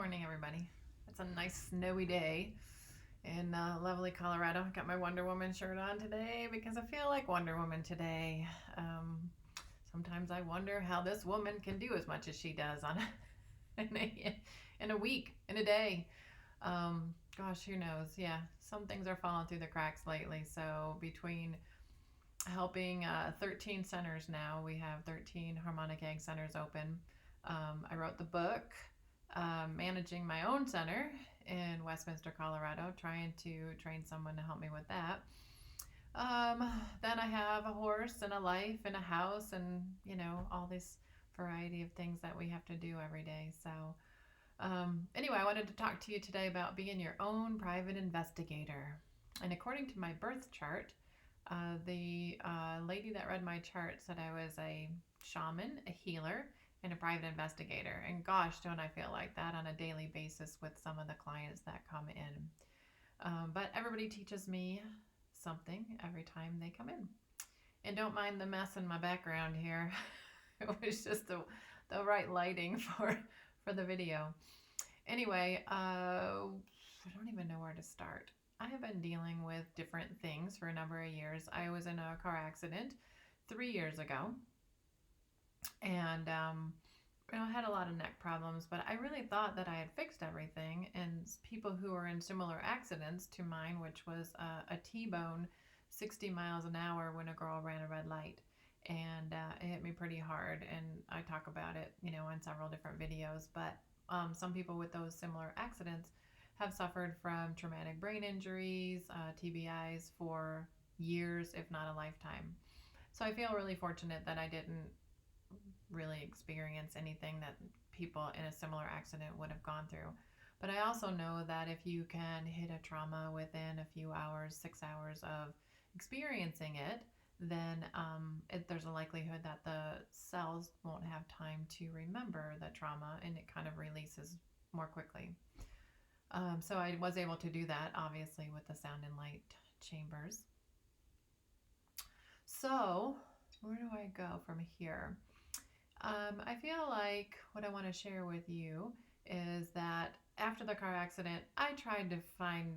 morning, everybody. It's a nice snowy day in lovely Colorado. Got my Wonder Woman shirt on today because I feel like Wonder Woman today. Um, Sometimes I wonder how this woman can do as much as she does on in a week, in a day. Gosh, who knows? Yeah, some things are falling through the cracks lately. So between helping 13 centers now, we have 13 Harmonic Egg centers open. I wrote the book, managing my own center in Westminster, Colorado, trying to train someone to help me with that. Then I have a horse and a life and a house and, all this variety of things that we have to do every day. So, anyway, I wanted to talk to you today about being your own private investigator. And according to my birth chart, the lady that read my chart said I was a shaman, a healer, and a private investigator. And gosh, don't I feel like that on a daily basis with some of the clients that come in. But everybody teaches me something every time they come in. And don't mind the mess in my background here. It was just the right lighting for the video. Anyway, I don't even know where to start. I have been dealing with different things for a number of years. I was in a car accident 3 years ago, and I had a lot of neck problems, but I really thought that I had fixed everything. And people who were in similar accidents to mine, which was a T-bone 60 miles an hour when a girl ran a red light. And it hit me pretty hard. And I talk about it, in several different videos. But some people with those similar accidents have suffered from traumatic brain injuries, TBIs for years, if not a lifetime. So I feel really fortunate that I didn't really experience anything that people in a similar accident would have gone through. But I also know that if you can hit a trauma within a few hours, 6 hours of experiencing it, then there's a likelihood that the cells won't have time to remember the trauma and it kind of releases more quickly. So I was able to do that, obviously, with the sound and light chambers. So where do I go from here? I feel like what I want to share with you is that after the car accident, I tried to find,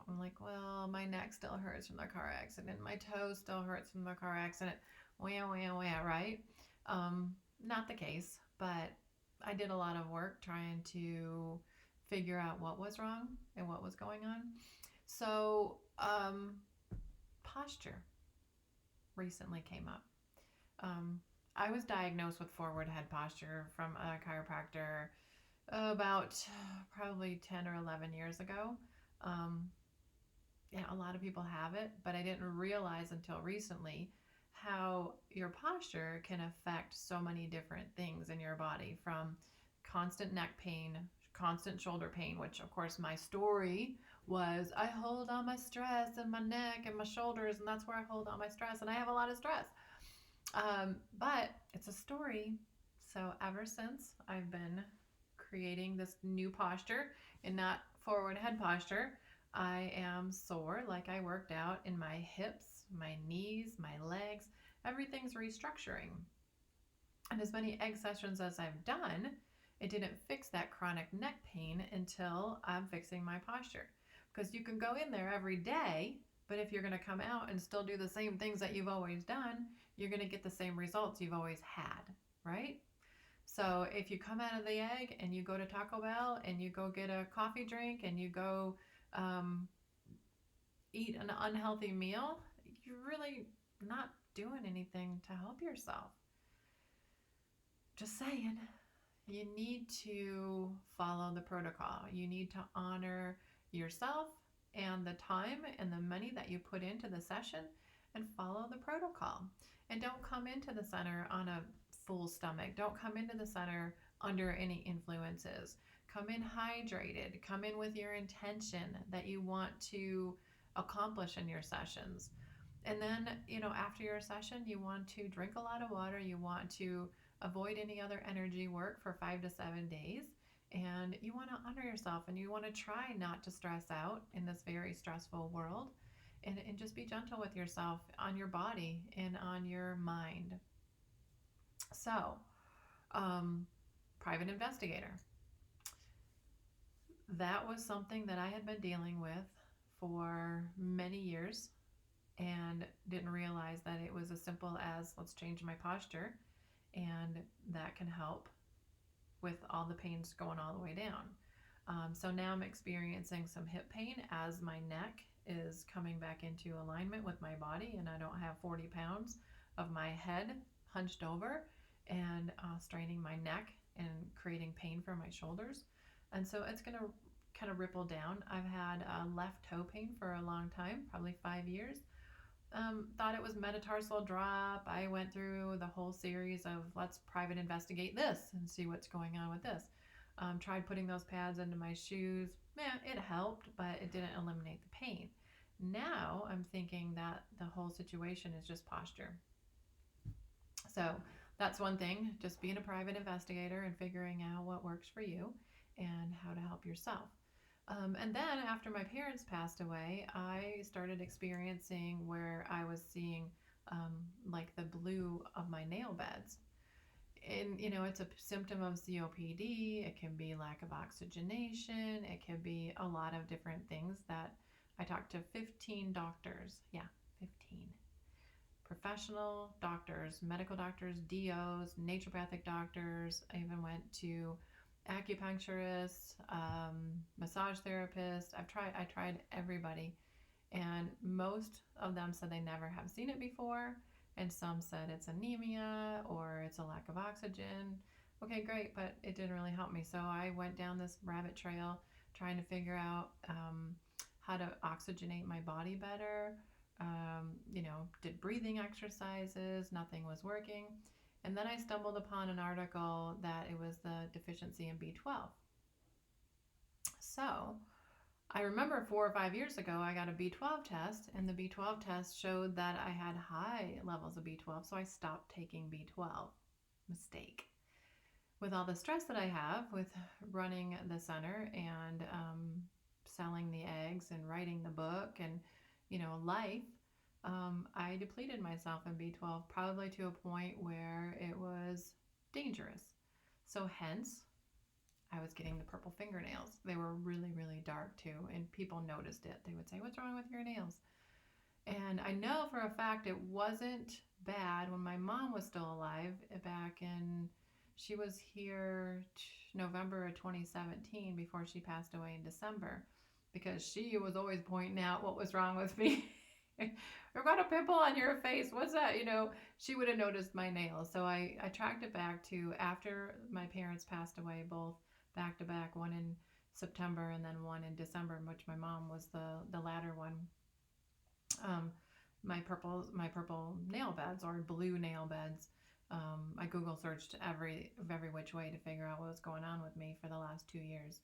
I'm like, well, my neck still hurts from the car accident. My toe still hurts from the car accident. Right? Not the case, but I did a lot of work trying to figure out what was wrong and what was going on. So, posture recently came up. I was diagnosed with forward head posture from a chiropractor about probably 10 or 11 years ago. A lot of people have it, but I didn't realize until recently how your posture can affect so many different things in your body, from constant neck pain, constant shoulder pain, which of course my story was I hold all my stress in my neck and my shoulders, and that's where I hold all my stress, and I have a lot of stress. But it's a story. So ever since I've been creating this new posture and not forward head posture, I am sore like I worked out in my hips, my knees, my legs. Everything's restructuring. And as many egg sessions as I've done, it didn't fix that chronic neck pain until I'm fixing my posture. Because you can go in there every day, but if you're going to come out and still do the same things that you've always done, you're going to get the same results you've always had, right? So if you come out of the egg and you go to Taco Bell and you go get a coffee drink and you go eat an unhealthy meal, you're really not doing anything to help yourself. Just saying. You need to follow the protocol. You need to honor yourself and the time and the money that you put into the session and follow the protocol. And don't come into the center on a full stomach. Don't come into the center under any influences. Come in hydrated. Come in with your intention that you want to accomplish in your sessions. And then, after your session, you want to drink a lot of water. You want to avoid any other energy work for 5 to 7 days. And you want to honor yourself and you want to try not to stress out in this very stressful world. And just be gentle with yourself on your body and on your mind. So, private investigator. that was something that I had been dealing with for many years and didn't realize that it was as simple as let's change my posture, and that can help with all the pains going all the way down. So now I'm experiencing some hip pain as my neck is coming back into alignment with my body, and I don't have 40 pounds of my head hunched over and straining my neck and creating pain for my shoulders. And so it's going to kind of ripple down. I've had left toe pain for a long time, probably 5 years. Thought it was metatarsal drop. I went through the whole series of let's private investigate this and see what's going on with this. Tried putting those pads into my shoes. Man, it helped, but it didn't eliminate the pain. Now I'm thinking that the whole situation is just posture. So that's one thing, just being a private investigator and figuring out what works for you and how to help yourself. And then after my parents passed away, I started experiencing where I was seeing like the blue of my nail beds. And, it's a symptom of COPD. It can be lack of oxygenation. It can be a lot of different things that I talked to 15 doctors. Yeah, 15 professional doctors, medical doctors, DOs, naturopathic doctors. I even went to acupuncturists, massage therapists. I tried everybody, and most of them said they never have seen it before, and some said it's anemia or it's a lack of oxygen. Okay, great, but it didn't really help me. So I went down this rabbit trail trying to figure out how to oxygenate my body better. Did breathing exercises, nothing was working. And then I stumbled upon an article that it was the deficiency in B12. So I remember 4 or 5 years ago, I got a B12 test, and the B12 test showed that I had high levels of B12, so I stopped taking B12. Mistake. With all the stress that I have with running the center and selling the eggs and writing the book and, life, I depleted myself in B12 probably to a point where it was dangerous. So hence, I was getting the purple fingernails. They were really, really dark too, and people noticed it. They would say, "What's wrong with your nails?" And I know for a fact it wasn't bad when my mom was still alive she was here November of 2017 before she passed away in December, because she was always pointing out what was wrong with me. You've got a pimple on your face. What's that? She would have noticed my nails. So I tracked it back to after my parents passed away, both back to back, one in September and then one in December, in which my mom was the latter one. My purple nail beds, or blue nail beds. I Google searched every which way to figure out what was going on with me for the last 2 years.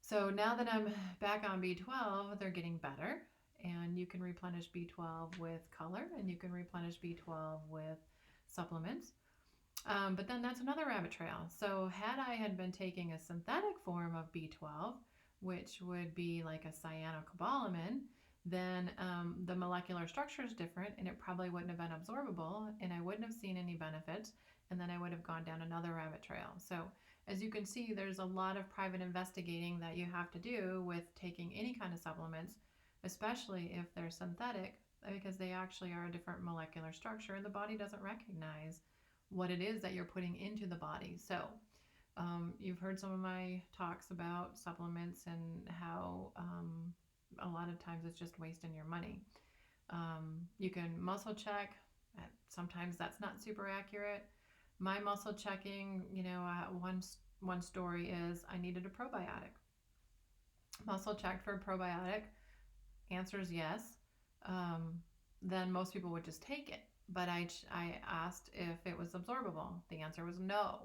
So now that I'm back on B12, they're getting better, and you can replenish B12 with color, and you can replenish B12 with supplements. But then that's another rabbit trail. So had I had been taking a synthetic form of B12, which would be like a cyanocobalamin, then the molecular structure is different, and it probably wouldn't have been absorbable, and I wouldn't have seen any benefits, and then I would have gone down another rabbit trail. So as you can see, there's a lot of private investigating that you have to do with taking any kind of supplements, especially if they're synthetic, because they actually are a different molecular structure, and the body doesn't recognize what it is that you're putting into the body. So you've heard some of my talks about supplements and how a lot of times it's just wasting your money. You can muscle check. Sometimes that's not super accurate. My muscle checking, one story is I needed a probiotic. Muscle checked for a probiotic. Answer is yes. Then most people would just take it. But I asked if it was absorbable. The answer was no.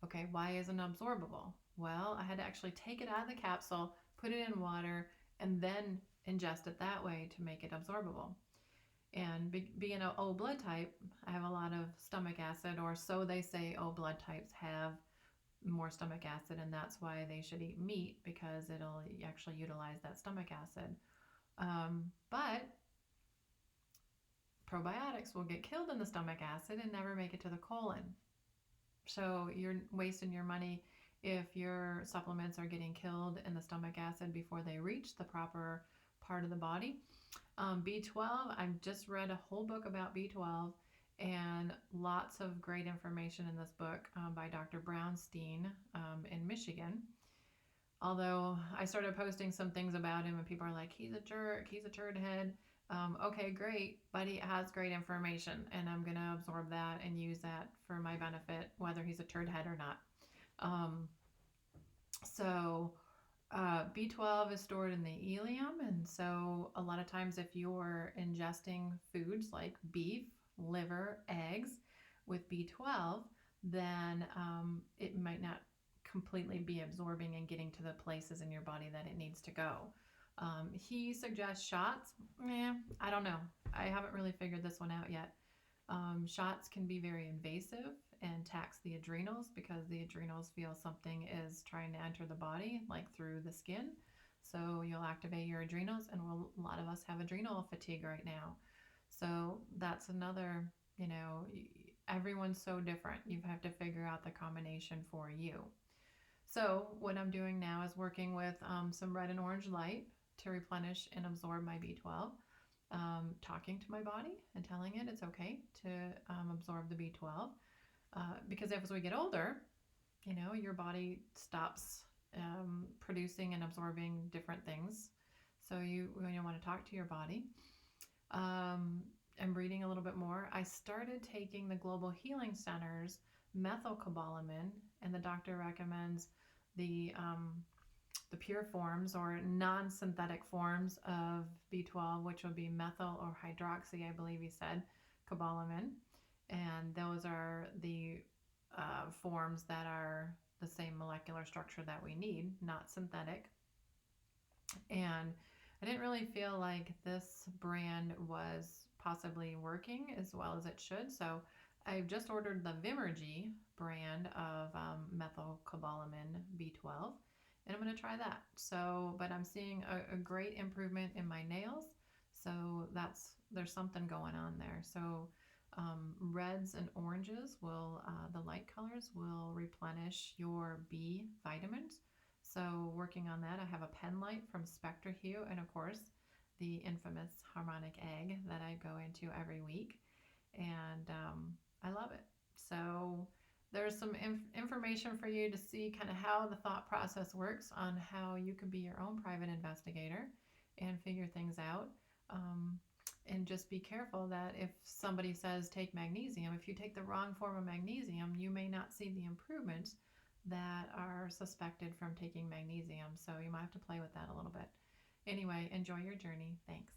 Okay, why isn't it absorbable? Well, I had to actually take it out of the capsule, put it in water, and then ingest it that way to make it absorbable. And being an O blood type, I have a lot of stomach acid, or so they say O blood types have more stomach acid, and that's why they should eat meat, because it'll actually utilize that stomach acid. But probiotics will get killed in the stomach acid and never make it to the colon. So you're wasting your money if your supplements are getting killed in the stomach acid before they reach the proper part of the body. B12, I've just read a whole book about B12 and lots of great information in this book by Dr. Brownstein in Michigan. Although I started posting some things about him and people are like, he's a jerk, he's a turd head. Okay, great, but he has great information and I'm going to absorb that and use that for my benefit, whether he's a turd head or not. So B12 is stored in the ileum, and so a lot of times if you're ingesting foods like beef, liver, eggs with B12, then it might not completely be absorbing and getting to the places in your body that it needs to go. He suggests shots. I don't know. I haven't really figured this one out yet. Shots can be very invasive and tax the adrenals because the adrenals feel something is trying to enter the body, like through the skin. So you'll activate your adrenals, and a lot of us have adrenal fatigue right now. So that's another, everyone's so different. You have to figure out the combination for you. So what I'm doing now is working with some red and orange light to replenish and absorb my B12. Talking to my body and telling it it's okay to absorb the B12. Because as we get older, your body stops producing and absorbing different things. So you want to talk to your body. I'm reading a little bit more. I started taking the Global Healing Center's methylcobalamin, and the doctor recommends the pure forms or non-synthetic forms of B12, which would be methyl or hydroxy, I believe he said, cobalamin. And those are the forms that are the same molecular structure that we need, not synthetic. And I didn't really feel like this brand was possibly working as well as it should. So I've just ordered the Vimergy brand of methylcobalamin B12. And I'm going to try that. So, but I'm seeing a great improvement in my nails. So there's something going on there. So reds and oranges will, the light colors will replenish your B vitamins. So working on that, I have a pen light from Spectra Hue, and of course the infamous Harmonic egg that I go into every week. And I love it. So there's some information for you to see kind of how the thought process works on how you can be your own private investigator and figure things out. And just be careful that if somebody says take magnesium, if you take the wrong form of magnesium, you may not see the improvements that are suspected from taking magnesium. So you might have to play with that a little bit. Anyway, enjoy your journey. Thanks.